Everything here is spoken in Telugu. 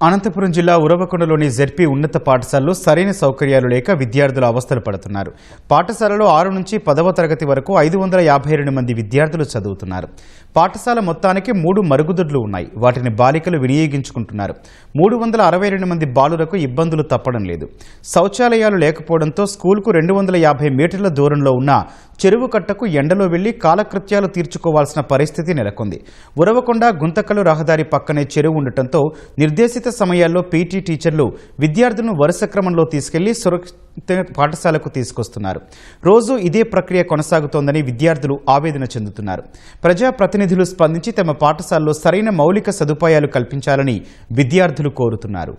అనంతపురం జిల్లా ఉరవకొండలోని జెడ్పీ ఉన్నత పాఠశాలలో సరైన సౌకర్యాలు లేక విద్యార్థులు అవస్థలు పడుతున్నారు. పాఠశాలలో 6 నుంచి 10వ తరగతి వరకు 552 మంది విద్యార్థులు చదువుతున్నారు. పాఠశాల మొత్తానికి 3 మరుగుదొడ్లు ఉన్నాయి. వాటిని బాలికలు వినియోగించుకుంటున్నారు. 362 మంది బాలులకు ఇబ్బందులు తప్పడం లేదు. శౌచాలయాలు లేకపోవడంతో స్కూల్కు 250 మీటర్ల దూరంలో ఉన్న చెరువు కట్టకు ఎండలో వెళ్లి కాలకృత్యాలు తీర్చుకోవాల్సిన పరిస్థితి నెలకొంది. ఉరవకొండ గుంతకల్లు రహదారి పక్కనే చెరువు ఉండటంతో నిర్దేశిత సమయాల్లో పీటీ టీచర్లు విద్యార్థులను వరుస క్రమంలో తీసుకెళ్లి సురక్షిత పాఠశాలకు తీసుకొస్తున్నారు. రోజు ఇదే ప్రక్రియ కొనసాగుతోందని విద్యార్థులు ఆవేదన చెందుతున్నారు. ప్రజాప్రతినిధులు స్పందించి తమ పాఠశాలలో సరైన మౌలిక సదుపాయాలు కల్పించాలని విద్యార్థులు కోరుతున్నారు.